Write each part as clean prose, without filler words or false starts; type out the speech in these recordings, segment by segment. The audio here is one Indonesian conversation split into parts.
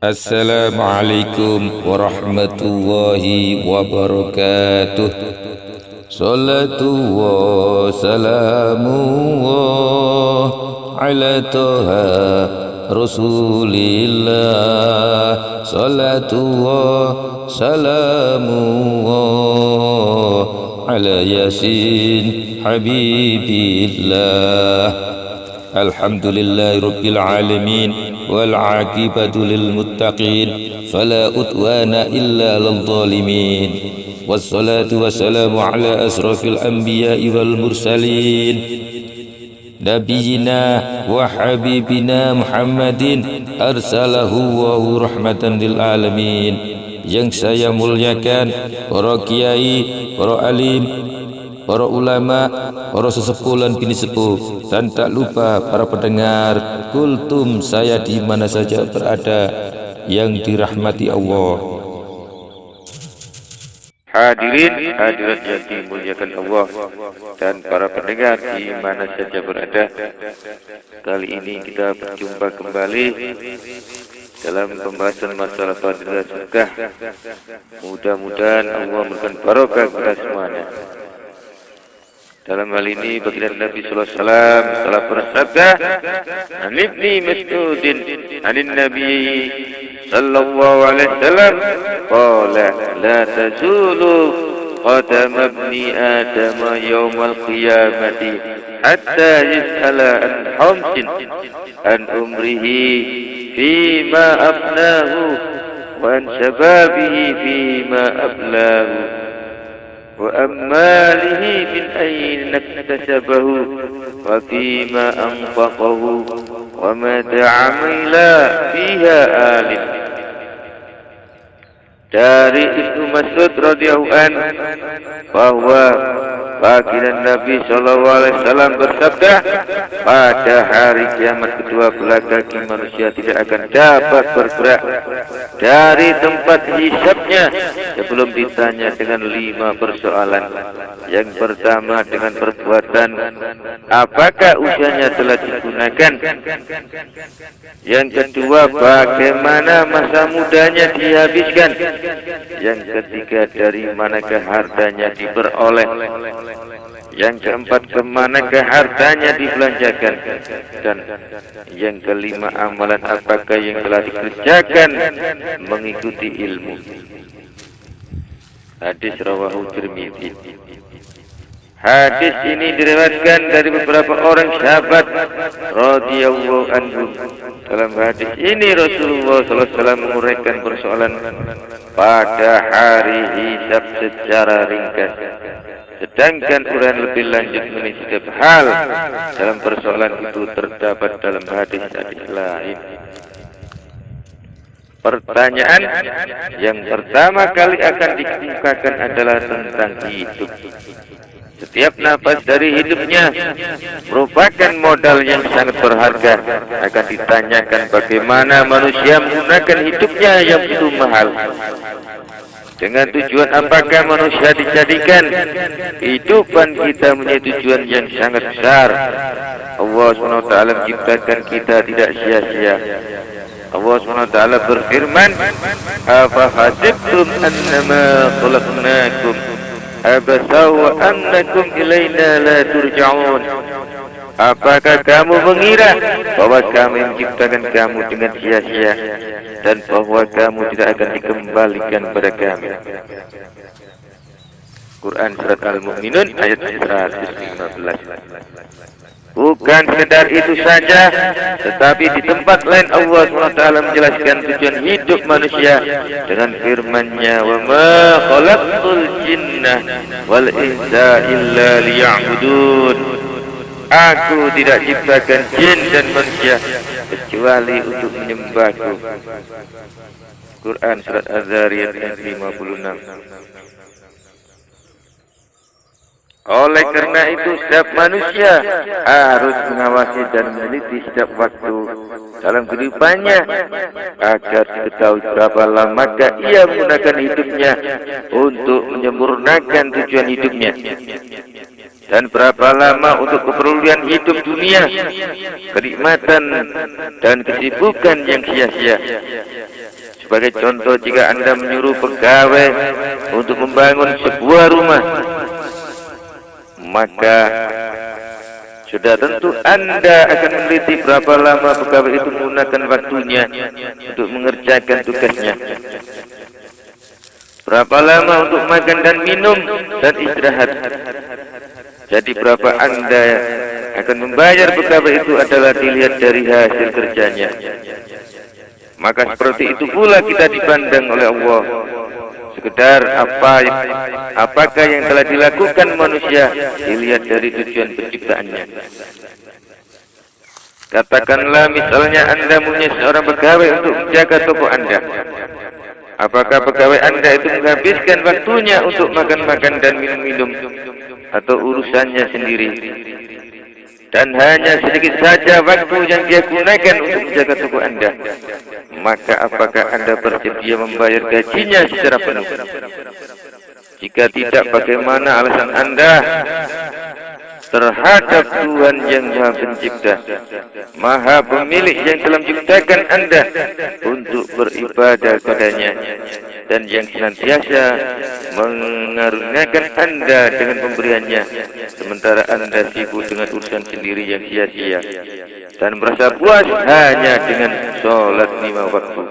Assalamualaikum warahmatullahi wabarakatuh. Salatullah salamullah ala toha Rasulillah. Salatullah salamullah ala Yasin Habibillah. Alhamdulillahi rabbil alamin wal aqibatu lil muttaqin fala udwana illa lil zalimin. Wassalatu wassalamu ala asrafil anbiya'i wal mursalin nabiyyina wa habibina Muhammadin arsalahu wa rahmatan lil alamin. Yang saya muliakan para kiai, para alim, para ulama, para sesepuh dan bini sepuh, dan tak lupa para pendengar kultum saya di mana saja berada yang dirahmati Allah. Hadirin hadirat yang dimuliakan Allah dan para pendengar di mana saja berada. Kali ini kita berjumpa kembali dalam pembahasan masalah fadilah sedekah. Mudah-mudahan Allah memberikan barokah kepada semuanya. Dalam hal ini baginda Nabi sallallahu alaihi wasallam telah bersabda, "An Ibni Mas'udin anin Nabi sallallahu alaihi wasallam qala la tazulu qadam ibni Adam yawmal qiyamati hatta yas'ala an khamsin an umrihi fima afnahu wa an shababihi fima ablahu وأماله من أين اكتسبه وفيما أنفقه ومتى عمل فيها آلم." Dari Ibnu Mas'ud radhiyallahu anhu bahwa baginda Nabi sallallahu alaihi wasallam bersabda, pada hari kiamat kedua belah kaki manusia tidak akan dapat bergerak dari tempat hisabnya sebelum ditanya dengan 5 persoalan. Yang pertama dengan perbuatan, apakah usianya telah digunakan? Yang kedua, bagaimana masa mudanya dihabiskan? Yang ketiga, dari manakah hartanya diperoleh? Yang keempat, kemanakah hartanya dibelanjakan? Dan yang kelima, amalan apakah yang telah dikerjakan mengikuti ilmu? Hadis rawahu Tirmidzi. Hadis ini diriwayatkan dari beberapa orang sahabat radhiyallahu anhum. Dalam hadis ini Rasulullah sallallahu alaihi wasallam menguraikan persoalan pada hari hisab secara ringkas. Sedangkan uraian lebih lanjut mengenai setiap hal dalam persoalan itu terdapat dalam hadis-hadis lain. Pertanyaan yang pertama kali akan dikemukakan adalah tentang hidup. Setiap nafas dari hidupnya merupakan modal yang sangat berharga. Akan ditanyakan bagaimana manusia menggunakan hidupnya yang begitu mahal. Dengan tujuan apakah manusia dijadikan? Kehidupan kita mempunyai tujuan yang sangat besar. Allah SWT menciptakan kita tidak sia-sia. Allah SWT berfirman, "Afa hasibtum annama khalaqnakum abasa wa annakum ilaina la turja'un." Apakah kamu mengira bahwa kami menciptakan kamu dengan sia-sia dan bahwa kamu tidak akan dikembalikan pada kami? Quran surat Al-Mu'minun ayat 115. Bukan sekedar itu saja, tetapi di tempat lain Allah SWT menjelaskan tujuan hidup manusia dengan firman-Nya, "Wa ma khalaqtul jinna wal insa illa liya'budun." Aku tidak ciptakan jin dan manusia kecuali untuk menyembahku. Quran surat Az-Zariyat ayat 56. Oleh karena itu setiap manusia harus mengawasi dan meneliti setiap waktu dalam kehidupannya agar diketahui berapa lamakah ia menggunakan hidupnya untuk menyempurnakan tujuan hidupnya. dan berapa lama untuk keperluan hidup dunia, kenikmatan dan kesibukan yang sia-sia. Sebagai contoh, jika Anda menyuruh pegawai untuk membangun sebuah rumah, maka sudah tentu Anda akan meneliti berapa lama pegawai itu menggunakan waktunya untuk mengerjakan tugasnya. Berapa lama untuk makan dan minum dan istirahat. Jadi berapa Anda akan membayar pegawai itu adalah dilihat dari hasil kerjanya. Maka seperti itu pula kita dipandang oleh Allah. Sekedar apakah yang telah dilakukan manusia dilihat dari tujuan penciptaannya. Katakanlah misalnya Anda punya seorang pegawai untuk menjaga toko Anda. Apakah pegawai Anda itu menghabiskan waktunya untuk makan-makan dan minum-minum, atau urusannya sendiri? Dan hanya sedikit saja waktu yang dia gunakan untuk menjaga toko Anda. Maka apakah Anda bersedia membayar gajinya secara penuh? Jika tidak, bagaimana alasan Anda terhadap Tuhan yang Maha Pencipta, Maha Pemilik yang telah menciptakan Anda untuk beribadah kepadanya, dan yang senantiasa mengaruniakan Anda dengan pemberiannya, sementara Anda sibuk dengan urusan sendiri yang sia-sia dan merasa puas hanya dengan sholat 5 waktu.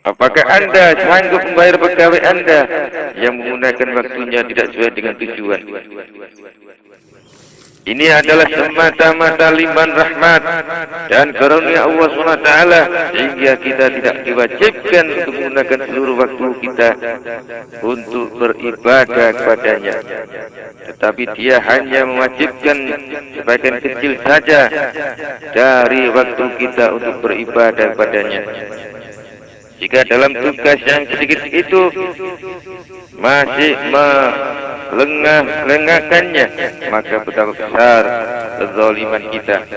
Apakah Anda sanggup membayar pegawai Anda yang menggunakan waktunya tidak sesuai dengan tujuan? Ini adalah semata-mata limpahan rahmat dan karunia Allah SWT, sehingga kita tidak diwajibkan untuk menggunakan seluruh waktu kita untuk beribadah kepadanya. Tetapi Dia hanya mewajibkan sebagian kecil saja dari waktu kita untuk beribadah kepadanya. Jika dalam tugas yang sedikit itu masih melengahkannya, maka betapa besar kezaliman kita.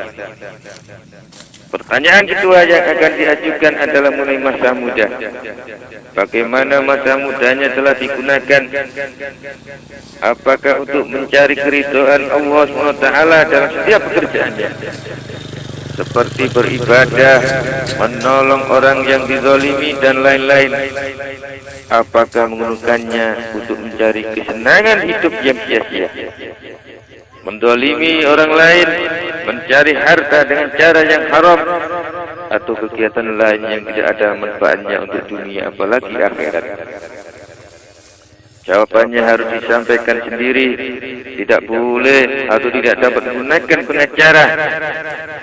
Pertanyaan kedua yang akan diajukan adalah mengenai masa muda. Bagaimana masa mudanya telah digunakan? Apakah untuk mencari keridhaan Allah SWT dalam setiap pekerjaannya, seperti beribadah, menolong orang yang dizalimi dan lain-lain? Apakah menggunakannya untuk mencari kesenangan hidup yang sia-sia, menzalimi orang lain, mencari harta dengan cara yang haram, atau kegiatan lain yang tidak ada manfaatnya untuk dunia apalagi akhirat? Jawabannya harus disampaikan sendiri. Tidak boleh atau tidak dapat menggunakan pengacara,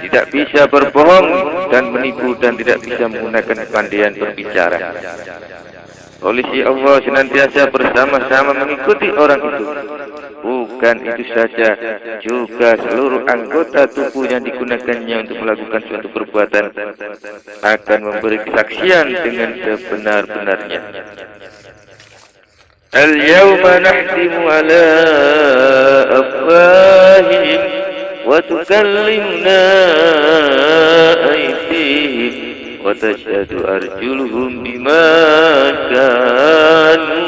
tidak bisa berbohong dan menipu, dan tidak bisa menggunakan kepandaian berbicara. Polisi Allah senantiasa bersama-sama mengikuti orang itu. Bukan itu saja, juga seluruh anggota tubuh yang digunakannya untuk melakukan suatu perbuatan akan memberi kesaksian dengan sebenar-benarnya. Al-yawma nahtimu ala afwahihim wa tukallimuna aydihim wa tashhadu arjuluhum bima kanu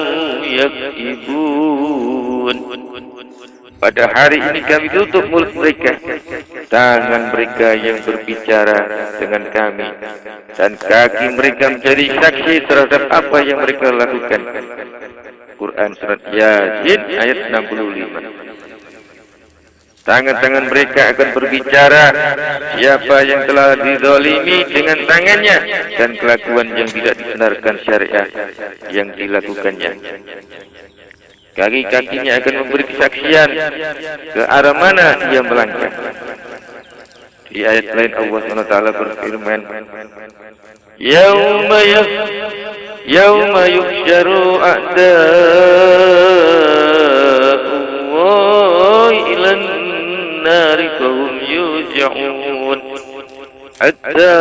yaksibun. Pada hari ini kami tutup mulut mereka, tangan mereka yang berbicara dengan kami, dan kaki mereka menjadi saksi terhadap apa yang mereka lakukan. Quran Surat Yasin ayat 65. Tangan-tangan mereka akan berbicara siapa yang telah dizalimi dengan tangannya dan kelakuan yang tidak dibenarkan syariat yang dilakukannya. Kaki-kakinya akan memberi kesaksian ke arah mana ia melangkah. Di ayat lain Allah SWT berfirman, Yawma yuhsyaru a'da'ullahi ilan nari fahum yuz'un hatta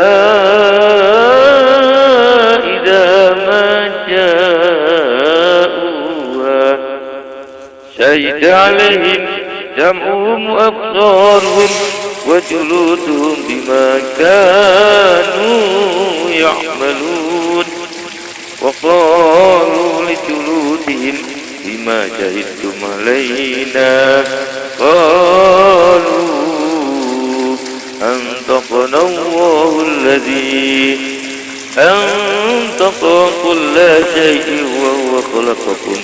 idza ma ja'uha syahida 'alaihim jam'uhum wa absaruhum wa juluduhum bima kanu ya'malun. وقالوا لجلودهم بما شهدتم علينا قالوا أنطقنا الله الذي كل شيء وهو خلقكم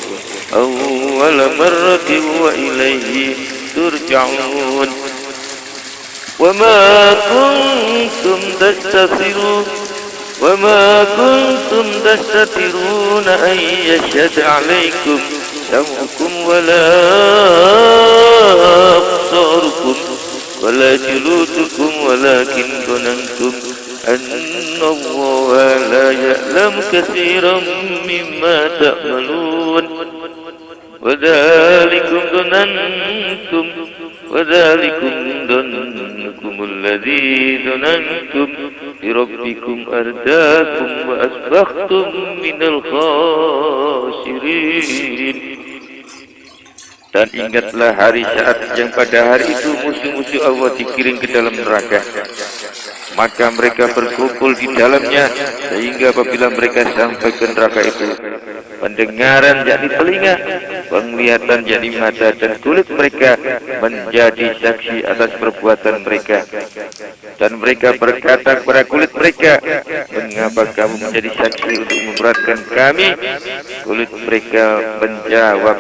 أول مرة وإليه ترجعون وما كنتم تستترون أن يشهد عليكم سمعكم ولا أبصاركم ولا جلودكم ولكن ظننتم أن الله لا يعلم كثيرا مما تعملون وذلكم ظنكم الذي ظننتم بربكم أرداكم وأصبحتم من الخاسرين. Dan ingatlah hari saat yang pada hari itu musuh-musuh Allah dikirim ke dalam neraka. Maka mereka berkumpul di dalamnya sehingga apabila mereka sampai ke neraka itu, pendengaran yakni telinga, penglihatan yakni mata dan kulit mereka menjadi saksi atas perbuatan mereka. Dan mereka berkata kepada kulit mereka, mengapa kamu menjadi saksi untuk memberatkan kami? Kulit mereka menjawab,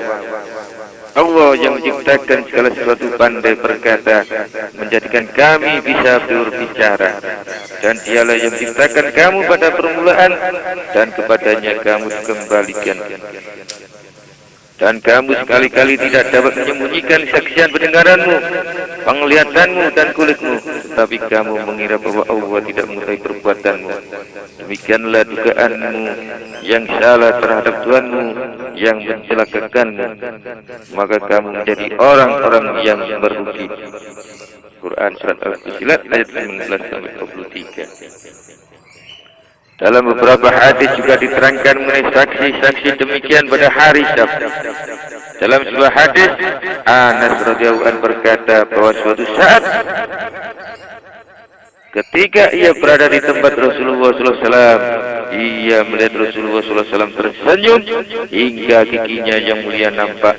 Allah yang menciptakan segala sesuatu pandai berkata, menjadikan kami bisa berbicara. Dan dialah yang menciptakan kamu pada permulaan, dan kepadanya kamu dikembalikan. Dan kamu sekali-kali tidak dapat menyembunyikan saksian pendengaranmu, penglihatanmu dan kulitmu, tetapi kamu mengira bahwa Allah tidak mengetahui perbuatanmu. Demikianlah dugaanmu yang salah terhadap Tuhanmu yang mencelakakanmu, maka kamu menjadi orang-orang yang merugi. Quran Surat Al-Fussilat ayat 19-23. Dalam beberapa hadis juga diterangkan mengenai saksi-saksi demikian pada hari Sabat. Dalam sebuah hadis, Anas radhiyallahu anhu berkata bahwa suatu saat ketika ia berada di tempat Rasulullah SAW, ia melihat Rasulullah SAW tersenyum hingga giginya yang mulia nampak.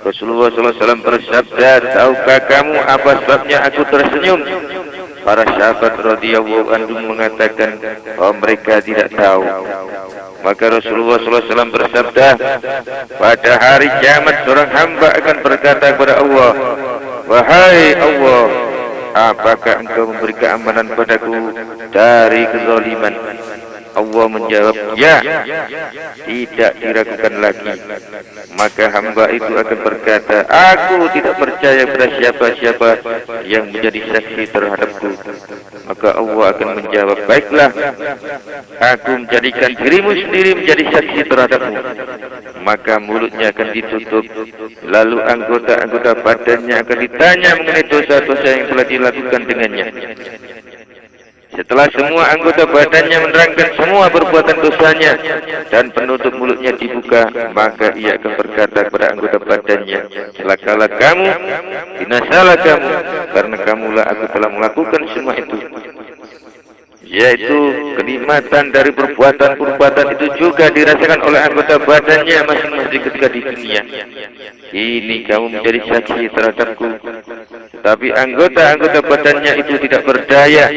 Rasulullah SAW bersabda, tahukah kamu apa sebabnya aku tersenyum? Para sahabat radhiyallahu anhum mengatakan bahwa mereka tidak tahu. Maka Rasulullah SAW bersabda, pada hari kiamat seorang hamba akan berkata kepada Allah, wahai Allah, apakah engkau memberi keamanan padaku dari kezaliman? Allah menjawab, ya, tidak diragukan lagi. Maka hamba itu akan berkata, aku tidak percaya pada siapa-siapa yang menjadi saksi terhadapku. Maka Allah akan menjawab, baiklah, aku menjadikan dirimu sendiri menjadi saksi terhadapmu. Maka mulutnya akan ditutup, lalu anggota-anggota badannya akan ditanya mengenai dosa-dosa yang telah dilakukan dengannya. Setelah semua anggota badannya menerangkan semua perbuatan dosanya dan penutup mulutnya dibuka, maka ia akan berkata kepada anggota badannya, celakalah kamu, binasalah kamu, karena kamulah aku telah melakukan semua itu. Yaitu kenikmatan dari perbuatan-perbuatan itu juga dirasakan oleh anggota badannya masing-masing ketika di dunia. Ini kamu menjadi saksi terhadapku, tapi anggota-anggota badannya itu tidak berdaya,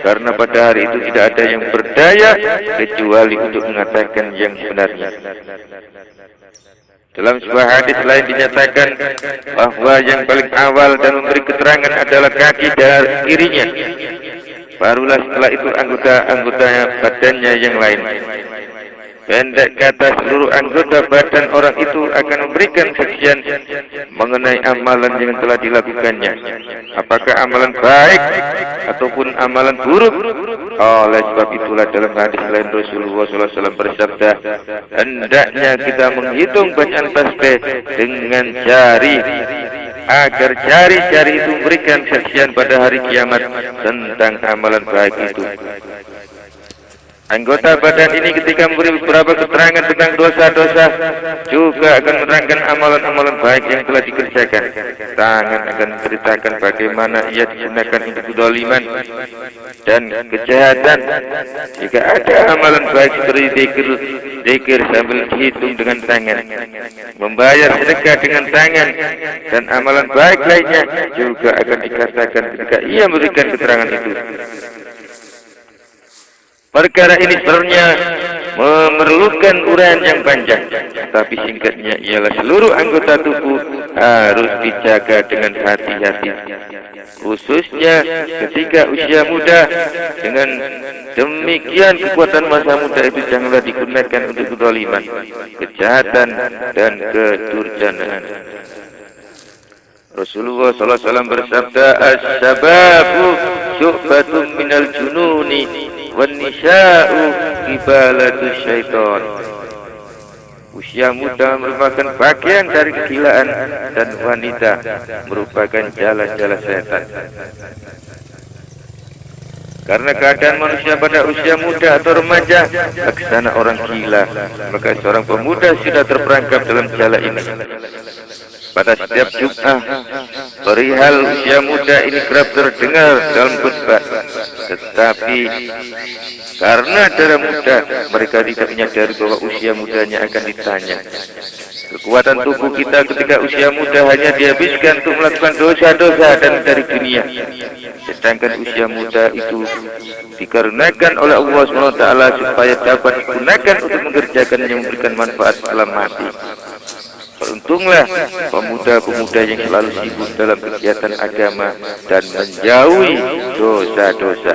karena pada hari itu tidak ada yang berdaya kecuali untuk mengatakan yang sebenarnya. Dalam sebuah hadis lain dinyatakan bahwa yang paling awal dan memberi keterangan adalah kaki dan kirinya. Barulah setelah itu anggota-anggota badannya yang lain. Pendek kata, seluruh anggota badan orang itu akan memberikan kesaksian mengenai amalan yang telah dilakukannya. Apakah amalan baik ataupun amalan buruk? Oleh sebab itulah dalam hadis lain Rasulullah SAW bersabda, hendaknya kita menghitung bacaan tasbih dengan jari, agar jari-jari itu memberikan kesaksian pada hari kiamat tentang amalan baik itu. Anggota badan ini ketika memberi beberapa keterangan tentang dosa-dosa juga akan menerangkan amalan-amalan baik yang telah dikerjakan. Tangan akan menceritakan bagaimana ia digunakan untuk kezaliman dan kejahatan. Jika ada amalan baik seperti zikir sambil dihitung dengan tangan, membayar sedekah dengan tangan, dan amalan baik lainnya juga akan dikatakan ketika ia memberikan keterangan itu. Perkara ini sebenarnya memerlukan uraian yang panjang, tapi singkatnya ialah seluruh anggota tubuh harus dijaga dengan hati-hati, khususnya ketika usia muda. Dengan demikian kekuatan masa muda itu janganlah digunakan untuk kezaliman, kejahatan dan kedurjanaan. Rasulullah SAW bersabda, "As-sababu syu'batun minal jununi wan nisa'u ibalatu syaitan." Usia muda merupakan bagian dari kegilaan dan wanita merupakan jala-jala setan. Karena keadaan manusia pada usia muda atau remaja laksana orang gila, maka seorang pemuda sudah terperangkap dalam jala ini. Pada setiap Jumat, perihal usia muda ini kerap terdengar dalam khutbah, tetapi karena darah muda, mereka tidak menyadari bahwa usia mudanya akan ditanya. Kekuatan tubuh kita ketika usia muda hanya dihabiskan untuk melakukan dosa-dosa dan dari dunia. Sedangkan usia muda itu dikarenakan oleh Allah SWT supaya dapat digunakan untuk mengerjakan yang memberikan manfaat setelah mati. Beruntunglah pemuda-pemuda yang selalu sibuk dalam kegiatan agama dan menjauhi dosa-dosa.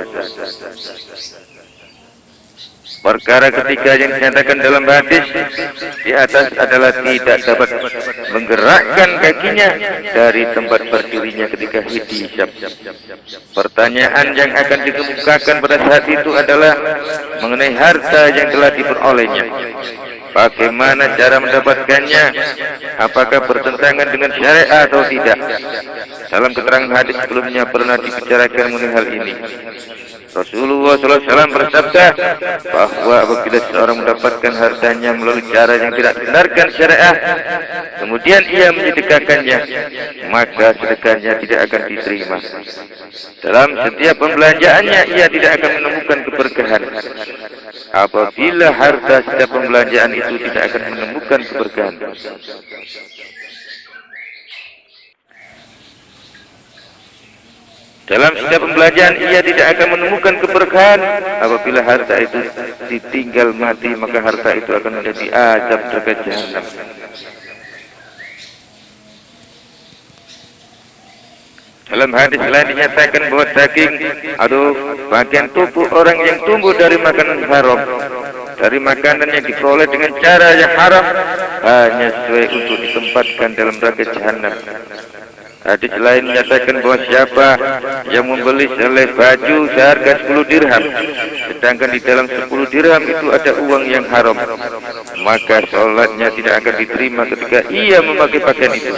Perkara ketiga yang dinyatakan dalam hadis di atas adalah tidak dapat menggerakkan kakinya dari tempat berdirinya ketika hisab. Pertanyaan yang akan dikemukakan pada saat itu adalah mengenai harta yang telah diperolehnya. Bagaimana cara mendapatkannya? Apakah bertentangan dengan syariat atau tidak? Dalam keterangan hadis sebelumnya pernah dibicarakan mengenai hal ini. Rasulullah SAW bersabda bahwa apabila seorang mendapatkan hartanya melalui cara yang tidak dibenarkan syariah, kemudian ia menyedekahkannya, maka sedekahnya tidak akan diterima. Dalam setiap pembelanjaannya ia tidak akan menemukan keberkahan. Apabila harta setiap pembelanjaan itu tidak akan menemukan keberkahan. Dalam setiap pembelanjaan ia tidak akan menemukan keberkahan. Apabila harta itu ditinggal mati, maka harta itu akan menjadi azab neraka jahanam. Dalam hadis lain dinyatakan bahwa daging atau bagian tubuh orang yang tumbuh dari makanan haram, dari makanan yang diperoleh dengan cara yang haram, hanya sesuai untuk ditempatkan dalam neraka jahanam. Hadis lain menyatakan bahwa siapa yang membeli selai baju seharga 10 dirham, sedangkan di dalam 10 dirham itu ada uang yang haram, maka sholatnya tidak akan diterima ketika ia memakai pakaian itu.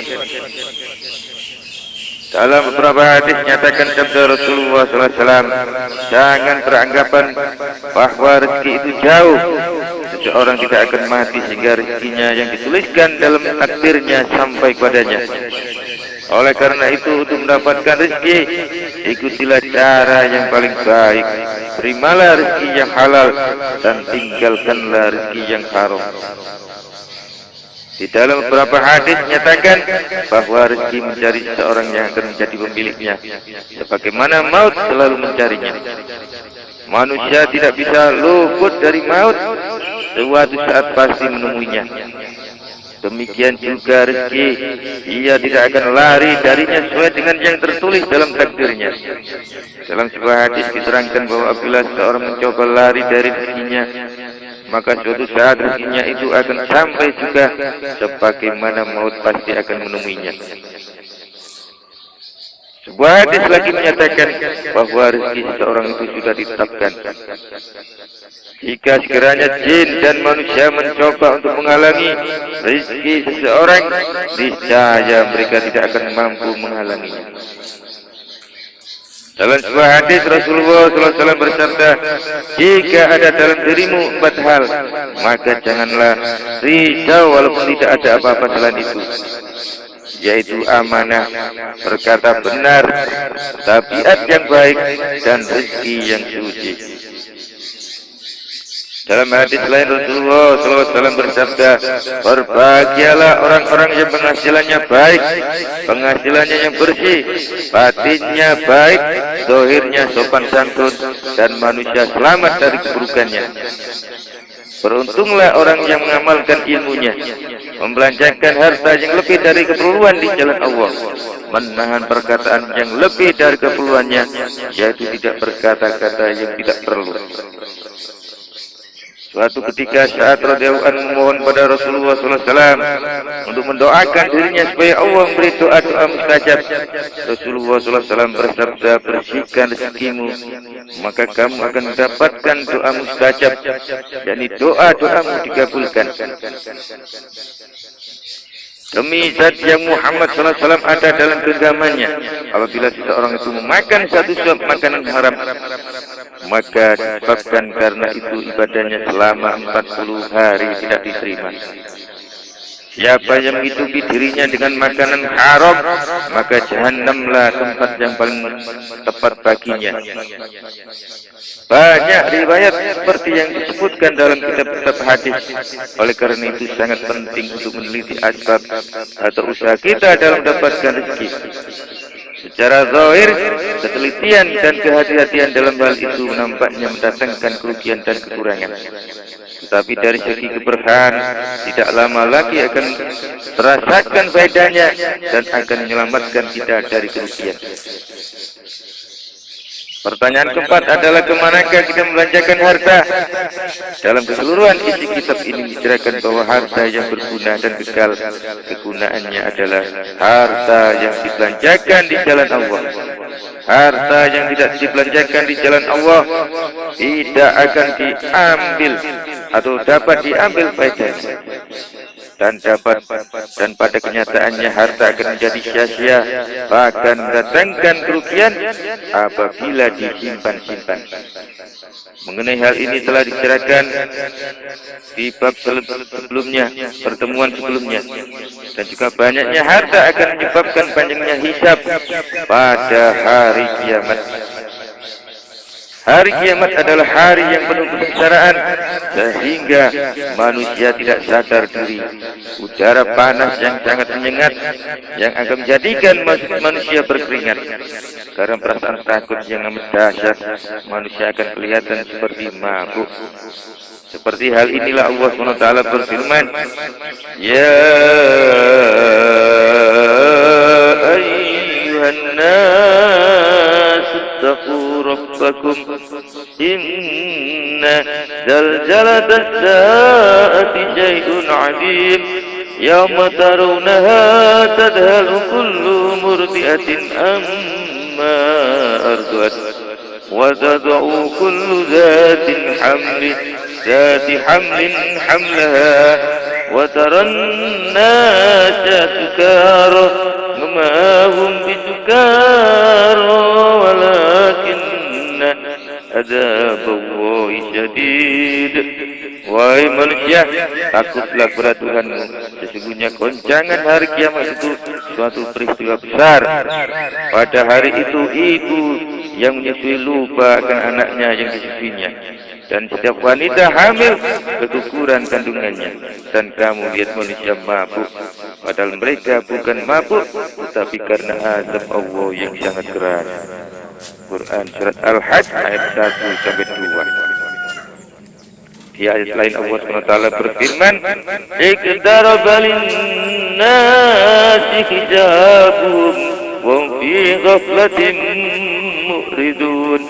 Dalam beberapa hadis nyatakan sabda Rasulullah SAW, jangan beranggapan bahwa rezeki itu jauh. Seseorang tidak akan mati sehingga rezekinya yang dituliskan dalam takdirnya sampai padanya. Oleh karena itu, untuk mendapatkan rezeki, ikutilah cara yang paling baik. Terimalah rezeki yang halal dan tinggalkanlah rezeki yang haram. Di dalam beberapa hadis menyatakan bahwa rezeki mencari seseorang yang akan menjadi pemiliknya, sebagaimana maut selalu mencarinya. Manusia tidak bisa luput dari maut, suatu saat pasti menemuinya. Demikian juga rezeki, ia tidak akan lari darinya sesuai dengan yang tertulis dalam takdirnya. Dalam sebuah hadis diterangkan bahwa apabila seorang mencoba lari dari rezekinya, maka suatu saat rezekinya itu akan sampai juga, sebagaimana maut pasti akan menemuinya. Sebuah hadis lagi menyatakan bahwa rezeki seseorang itu sudah ditetapkan. Jika sekiranya jin dan manusia mencoba untuk menghalangi rezeki seseorang, niscaya mereka tidak akan mampu menghalanginya. Dalam sebuah hadis Rasulullah SAW bersabda, jika ada dalam dirimu 4 hal, maka janganlah risau walaupun tidak ada apa-apa selain itu, yaitu amanah, berkata benar, tabiat yang baik, dan rezeki yang suci. Dalam hadis lain Rasulullah SAW bersabda, berbahagialah orang-orang yang penghasilannya baik, penghasilannya yang bersih, batinnya baik, zahirnya sopan santun, dan manusia selamat dari keburukannya. Beruntunglah orang yang mengamalkan ilmunya, membelanjakan harta yang lebih dari keperluan di jalan Allah, menahan perkataan yang lebih dari keperluannya, yaitu tidak berkata-kata yang tidak perlu. Suatu ketika saat radhiyallahu anhu memohon pada Rasulullah SAW untuk mendoakan dirinya supaya Allah memberi doa-doa mustajab. Rasulullah SAW bersabda, bersihkan rezekimu, maka kamu akan mendapatkan doa mustajab, yakni doa-doamu dikabulkan. Demi zat yang Muhammad SAW ada dalam genggamannya, apabila seseorang itu memakan satu suap makanan haram, maka disebabkan karena itu ibadahnya selama 40 hari tidak diterima. Siapa yang menghidupi dirinya dengan makanan haram, maka jahanamlah tempat yang paling tepat baginya. Banyak riwayat seperti yang disebutkan dalam kitab-kitab hadis. Oleh karena itu sangat penting untuk meneliti asbab atau usaha kita dalam mendapatkan rezeki. Secara zahir, ketelitian dan kehati-hatian dalam hal itu nampaknya mendatangkan kerugian dan kekurangan. Tetapi dari segi keberkahan, tidak lama lagi akan terasakan faedahnya dan akan menyelamatkan kita dari kerugian. Pertanyaan keempat adalah kemanakah kita membelanjakan harta? Dalam keseluruhan isi kitab ini menjelaskan bahwa harta yang berguna dan kekal kegunaannya adalah harta yang dibelanjakan di jalan Allah. Harta yang tidak dibelanjakan di jalan Allah tidak akan diambil atau dapat diambil faedahnya. Dan pada kenyataannya harta akan menjadi sia-sia, bahkan mendatangkan kerugian apabila disimpan-simpan. Mengenai hal ini telah diceritakan di bab sebelumnya, pertemuan sebelumnya, dan juga banyaknya harta akan menyebabkan panjangnya hisab pada hari kiamat. Hari kiamat adalah hari yang penuh kesengsaraan, sehingga manusia tidak sadar diri. Udara panas yang sangat menyengat yang akan menjadikan manusia berkeringat. Karena perasaan takut yang amat dahsyat, manusia akan kelihatan seperti mabuk. Seperti hal inilah Allah SWT berfirman, Ya ayyuhan nas ittaqu rabbakum inna zalzalatas saati syai'un 'adzim yawma tarawnaha tadhalu kullu murdi'atin amma arda'at wa tad'u kullu dhatin hamlin hamlaha wa taran nasa sukara ma hum bisukara walakinna adzaballahi syadid. Wahai manusia, takutlah kepada Tuhanmu. Sesungguhnya goncangan hari kiamat itu suatu peristiwa besar. Pada hari itu ibu yang menyusui lupa akan anaknya yang disusuinya, dan setiap wanita hamil keguguran kandungannya. Dan kamu lihat manusia mabuk, padahal mereka bukan mabuk, tetapi karena azab Allah yang sangat keras. Quran surat Al-Hajj ayat 1-2. Di ayat lain Allah SWT berfirman, Iqtaraba lin-nasi hijabuhum wa hum fi ghaflatin mu'ridun.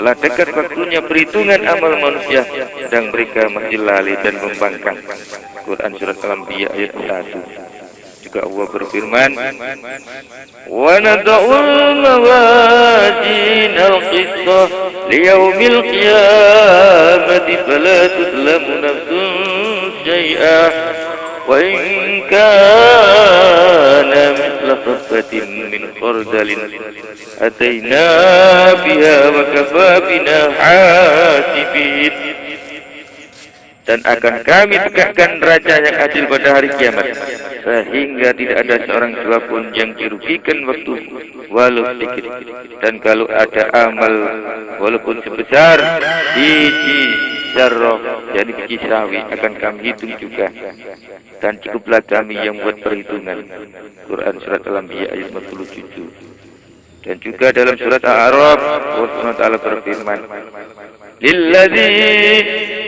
Telah dekat waktunya perhitungan amal manusia, dan mereka masih lalai dan membangkang. Quran surat Al-Anbiya ayat 1. Juga Allah berfirman, wa nad'ul mawazin al-qisṭah liyawmil qiyamati fala tudlamu nafsun syai'a wa in kana mithla habatin min khardalin atayna biha wa kafa bina hasibin. Dan akan kami tegakkan raja yang adil pada hari kiamat, sehingga tidak ada seorang jua pun yang dirugikan waktu walau sedikit. Dan kalau ada amal walaupun sebesar biji zarrah, jadi biji sawi, akan kami hitung juga. Dan cukuplah kami yang buat perhitungan. Quran surat Al-Anbiya ayat 47. Dan juga dalam surat Al-A'raf Allah SWT berfirman, Lilladzi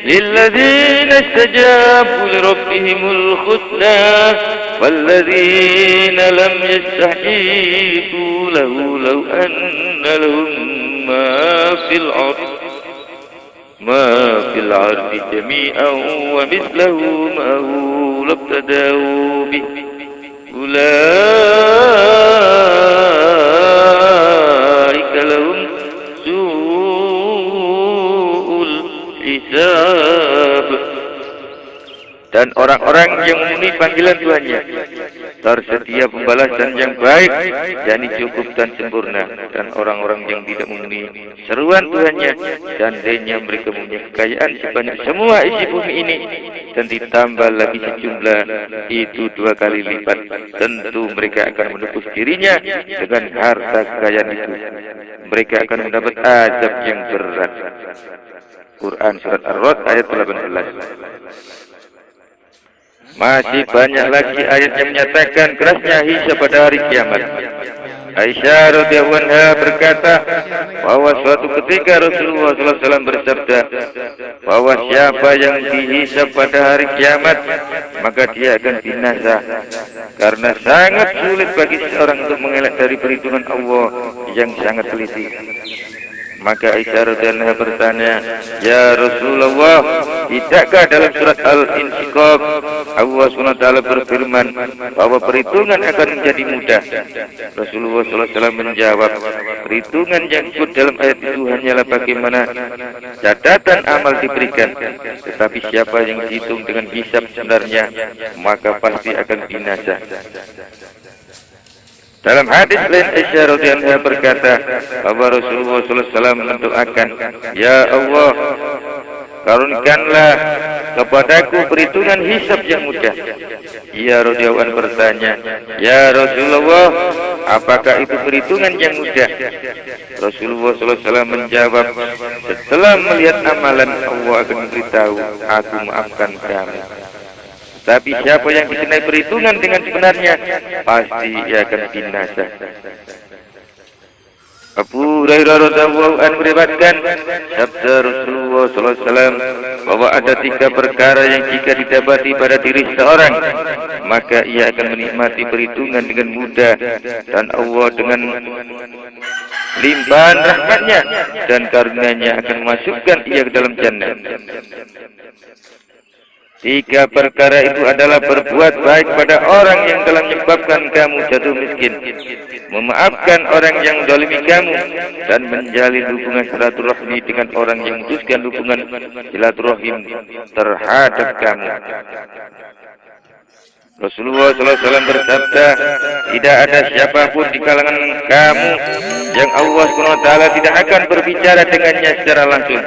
للذين استجابوا لربهم الحسنى والذين لم يستجيبوا له لو أن لهم ما في الأرض جميعا ومثله معه لابتدوا به أولئك لهم سوء الحساب. Dan orang-orang yang memenuhi panggilan Tuhannya tersedia pembalasan yang baik, yakni cukup dan sempurna. Dan orang-orang yang tidak memenuhi seruan Tuhannya, seandainya mereka mempunyai kekayaan sebanyak semua isi bumi ini dan ditambah lagi sejumlah itu 2 kali lipat, tentu mereka akan menebus dirinya dengan harta kekayaan itu. Mereka akan mendapat azab yang berat. Quran surat Ar-Ra'd ayat 18. Masih banyak lagi ayat yang menyatakan kerasnya hisab pada hari kiamat. Aisyah radhiyallahu anha berkata bahwa suatu ketika Rasulullah SAW bersabda bahwa siapa yang dihisab pada hari kiamat maka dia akan binasa, karena sangat sulit bagi seorang untuk mengelak dari perhitungan Allah yang sangat teliti. Maka Aisyah radhiyallahu anha bertanya, "Ya Rasulullah, tidakkah dalam surat Al-Insyiqaq Allah SWT berfirman bahwa perhitungan akan menjadi mudah?" Rasulullah SAW menjawab, "Perhitungan yang disebut dalam ayat itu hanyalah bagaimana catatan amal diberikan, tetapi siapa yang dihitung dengan hisab sebenarnya maka pasti akan binasa." Dalam hadis lain Aisyah radhiyallahu anha berkata bahwa Rasulullah SAW mendoakan, "Ya Allah, karunikanlah kepadaku perhitungan hisab yang mudah." Ia radhiyallahu anha bertanya, "Ya Rasulullah, apakah itu perhitungan yang mudah?" Rasulullah SAW menjawab, "Setelah melihat amalan Allah akan memberitahu, aku maafkan kamu. Tapi siapa yang dikenai perhitungan dengan sebenarnya, pasti ia akan binasa." Abu Hurairah radhiyallahu anhu meriwayatkan sabda Rasulullah SAW bahwa ada 3 perkara yang jika didapati pada diri seorang, maka ia akan menikmati perhitungan dengan mudah, dan Allah dengan limpahan rahmatnya dan karunia-Nya akan memasukkan ia ke dalam jannah. 3 perkara itu adalah berbuat baik pada orang yang telah menyebabkan kamu jatuh miskin, memaafkan orang yang menzalimi kamu, dan menjalin hubungan silaturahmi dengan orang yang memutuskan hubungan silaturahim terhadap kamu. Rasulullah SAW bersabda, "Tidak ada siapapun di kalangan kamu yang Allah SWT tidak akan berbicara dengannya secara langsung.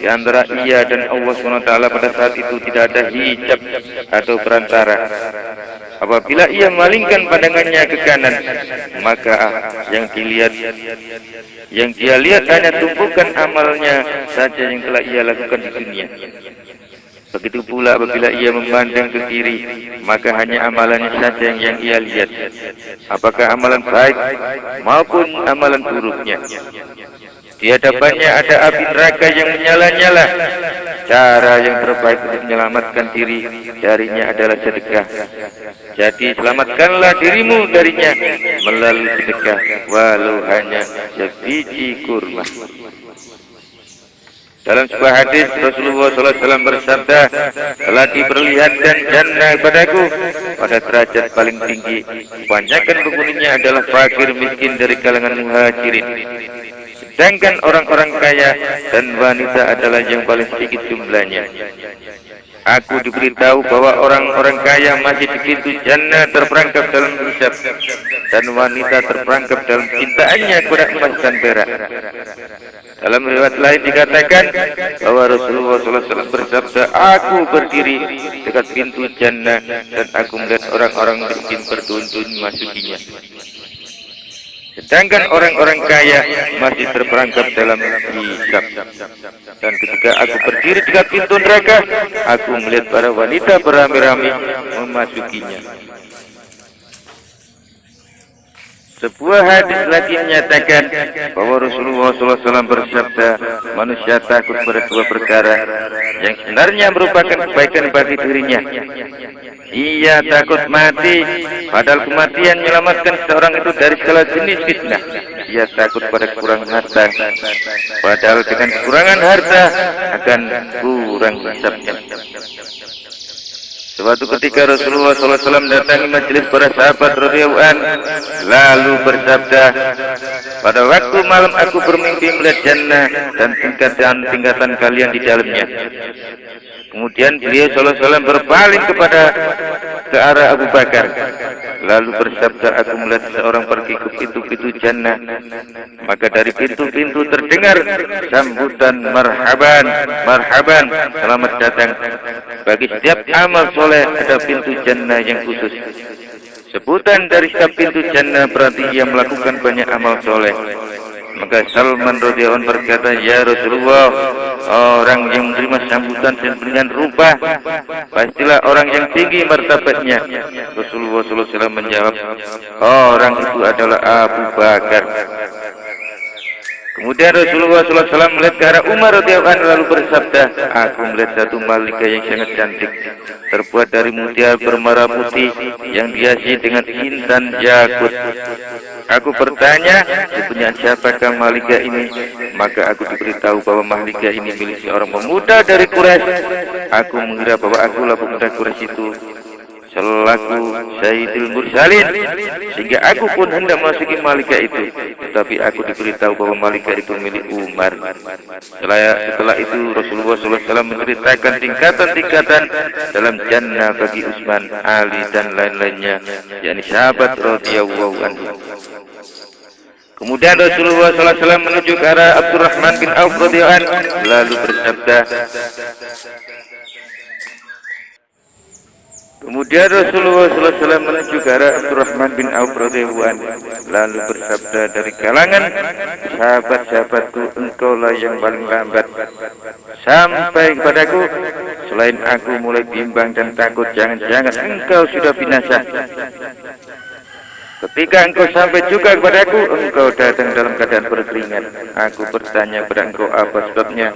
Di antara ia dan Allah SWT pada saat itu tidak ada hijab atau perantara. Apabila ia memalingkan pandangannya ke kanan, maka yang dia lihat hanya tumpukan amalnya saja yang telah ia lakukan di dunia. Begitu pula apabila ia memandang ke kiri, maka hanya amalannya saja yang ia lihat, apakah amalan baik maupun amalan buruknya. Di hadapannya ada api neraka yang menyala-nyala. Cara yang terbaik untuk menyelamatkan diri darinya adalah sedekah. Jadi selamatkanlah dirimu darinya melalui sedekah, walau hanya sebiji kurma." Dalam sebuah hadis Rasulullah SAW bersabda, "Telah diperlihatkan jannah padaku pada derajat paling tinggi. Kebanyakan penghuninya adalah fakir miskin dari kalangan muhajirin. Sedangkan orang-orang kaya dan wanita adalah yang paling sedikit jumlahnya. Aku diberitahu bahwa orang-orang kaya masih di pintu jannah terperangkap dalam hisab, dan wanita terperangkap dalam cintaannya kepada emas dan perak." Dalam riwayat lain dikatakan bahwa Rasulullah SAW bersabda, "Aku berdiri dekat pintu jannah dan aku melihat orang-orang miskin bertuntun masukinya. Sedangkan orang-orang kaya masih terperangkap dalam hisab. Dan ketika aku berdiri dekat pintu neraka, aku melihat para wanita beramai-ramai memasukinya." Sebuah hadis lagi menyatakan bahwa Rasulullah SAW bersabda, manusia takut pada dua perkara yang sebenarnya merupakan kebaikan bagi dirinya. Ia takut mati, padahal kematian menyelamatkan seorang itu dari segala jenis fitnah. Ia takut pada kekurangan harta, padahal dengan kekurangan harta akan kurang hisabnya. Suatu ketika Rasulullah SAW datangi majelis para sahabat radhiyallahu anhu, lalu bersabda, pada waktu malam aku bermimpi melihat jannah dan tingkatan kalian di dalamnya. Kemudian beliau SAW berpaling ke arah Abu Bakar, lalu bersabda, aku melihat seorang pergi ke pintu-pintu jannah, maka dari pintu-pintu terdengar sambutan marhaban, marhaban, selamat datang. Bagi setiap amal soleh ada pintu jannah yang khusus. Sebutan dari setiap pintu jannah berarti ia melakukan banyak amal soleh. Maka Salman radhiyallahu anhu berkata, ya Rasulullah, orang yang menerima sambutan dengan rupa pastilah orang yang tinggi martabatnya. Rasulullah SAW menjawab, orang itu adalah Abu Bakar. Kemudian Rasulullah SAW melihat ke arah Umar radhiyallahu anhu lalu bersabda, aku melihat satu malaikat yang sangat cantik, terbuat dari mutiara bermerah putih yang dihiasi dengan intan yakut. Aku bertanya, sebenarnya siapakah malaikat ini? Maka aku diberitahu bahwa malaikat ini milik seorang pemuda dari Quraisy. Aku mengira bahwa akulah pemuda Quraisy itu selaku Sayyidul Mursalin, sehingga aku pun hendak memasuki malaikat itu, tetapi aku diberitahu bahwa malaikat itu milik Umar. Setelah itu Rasulullah SAW menceritakan tingkatan-tingkatan dalam jannah bagi Utsman, Ali dan lain-lainnya, yakni sahabat radhiyallahu anhu. Kemudian Rasulullah SAW menuju ke arah Abdurrahman bin Auf radhiyallahu anhu lalu bersabda, kemudian Rasulullah SAW menuju ke arah Abdurrahman bin Auf radhiyallahu anhu lalu bersabda, dari kalangan sahabat-sahabatku engkaulah yang paling lambat sampai kepadaku. Selain aku mulai bimbang dan takut jangan-jangan engkau sudah binasa. Ketika engkau sampai juga kepadaku, engkau datang dalam keadaan berkeringat. Aku bertanya kepada engkau, apa sebabnya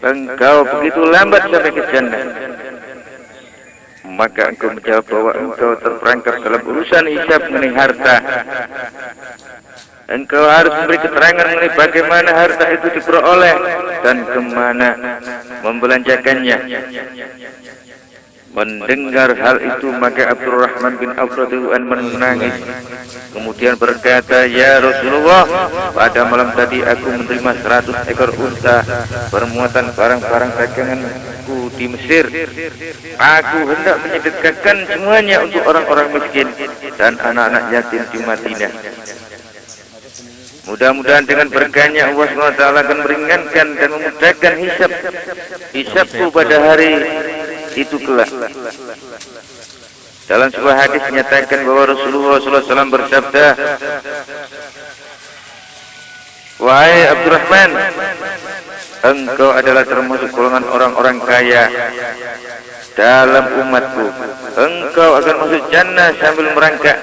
engkau begitu lambat sampai ke jannah? Maka engkau menjawab bahwa engkau terperangkap dalam urusan hisab mengenai harta. Engkau harus memberi keterangan mengenai bagaimana harta itu diperoleh dan kemana membelanjakannya. Mendengar hal itu, maka Abdurrahman bin Auf radhiyallahu anhu menangis. Kemudian berkata, ya Rasulullah, pada malam tadi aku menerima 100 ekor unta bermuatan barang-barang daganganku di Mesir. Aku hendak menyedekahkan semuanya untuk orang-orang miskin dan anak-anak yatim di Madinah. Mudah-mudahan dengan berkahnya Allah SWT akan meringankan dan memudahkan hisabku pada hari itu kelak. Dalam sebuah hadis menyatakan bahwa Rasulullah SAW bersabda, wahai Abdurrahman, engkau adalah termasuk golongan orang-orang kaya dalam umatku. Engkau akan masuk jannah sambil merangkak,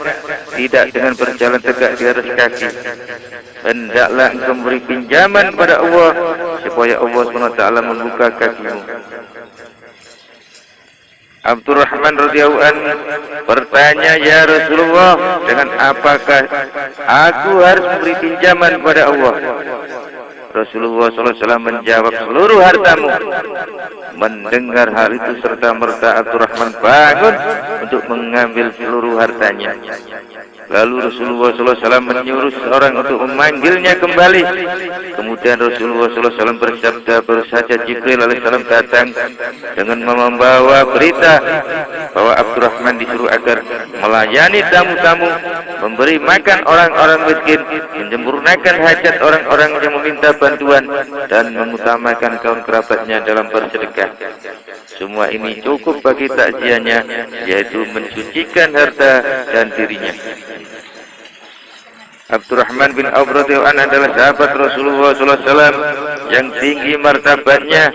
tidak dengan berjalan tegak di atas kaki. Hendaklah engkau memberi pinjaman pada Allah supaya Allah SWT membuka kakimu. Abdurrahman radhiyallahu anhu bertanya, ya Rasulullah, dengan apakah aku harus memberi pinjaman kepada Allah? Rasulullah SAW menjawab, seluruh hartamu. Mendengar hal itu serta merta Abdurrahman bangun untuk mengambil seluruh hartanya. Lalu Rasulullah SAW menyuruh seorang untuk memanggilnya kembali. Kemudian Rasulullah SAW bersabda, baru saja Jibril alaihissalam datang dengan membawa berita bahwa Abdurrahman disuruh agar melayani tamu-tamu, memberi makan orang-orang miskin, menyempurnakan hajat orang-orang yang meminta bantuan, dan mengutamakan kaum kerabatnya dalam bersedekah. Semua ini cukup bagi takziahnya, yaitu mensucikan harta dan dirinya. Abdurrahman bin Auf radhiyallahu anhu adalah sahabat Rasulullah SAW yang tinggi martabatnya.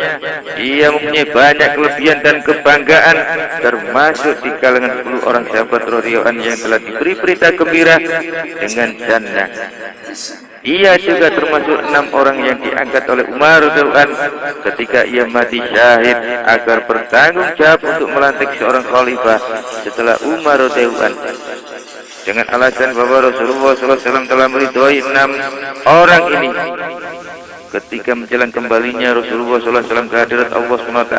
Ia mempunyai banyak kelebihan dan kebanggaan, termasuk di kalangan 10 orang sahabat radhiyallahu anhu yang telah diberi berita gembira dengan jannah. Ia juga termasuk 6 orang yang diangkat oleh Umar radhiyallahu anhu ketika ia mati syahid agar bertanggung jawab untuk melantik seorang khalifah setelah Umar radhiyallahu anhu, dengan alasan bahwa Rasulullah SAW telah meridhoi 6 orang ini. Ketika menjelang kembalinya Rasulullah SAW ke hadirat Allah SWT,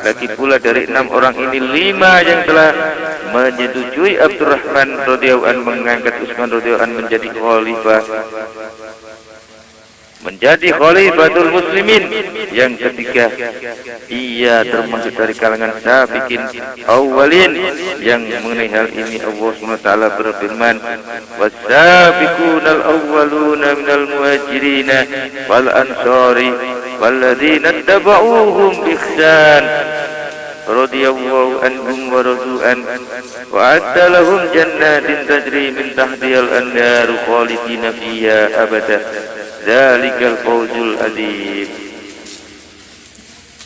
lagi pula dari 6 orang ini 5 yang telah menyetujui Abdurrahman radhiyallahu anhu mengangkat Utsman radhiyallahu anhu menjadi khalifatul muslimin. Yang ketiga, ia termasuk dari kalangan sabiqin awalin, yang mengenai hal ini Allah SWT berfirman, was-sabiqunal awwaluna minal muhajirin wal ansari walladzina tabauhum bi ihsan radhiyallahu anhum wa radu'an wa a'adda lahum jannatin tajri min tahtihal anhar khalidina fiha abada dzalikal fawzul azim.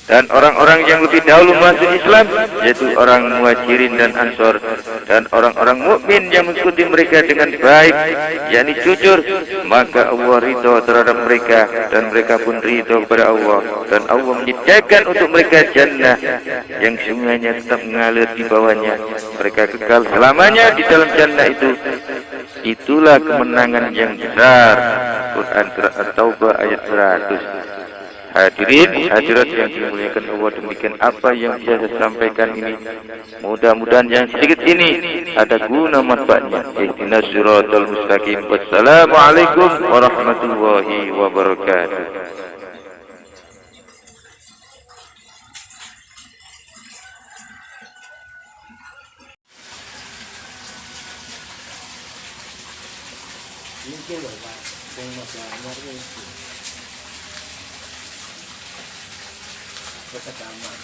Dan orang-orang yang lebih dahulu masuk Islam, yaitu orang muhajirin dan ansor, dan orang-orang mukmin yang mengikuti mereka dengan baik, yakni jujur, maka Allah ridho terhadap mereka dan mereka pun ridho kepada Allah, dan Allah menyediakan untuk mereka jannah yang sungainya tetap mengalir di bawahnya. Mereka kekal selamanya di dalam jannah itu. Itulah kemenangan yang besar. Quran Surat At-Taubah ayat 100. Hadirin hadirat yang dimuliakan Allah, demikian apa yang bisa saya sampaikan ini. Mudah-mudahan yang sedikit ini ada guna manfaatnya. Ihdinas siratal mustaqim. Wassalamualaikum warahmatullahi wabarakatuh. Mungkin loh Pak, yang masalahnya itu ketekaman.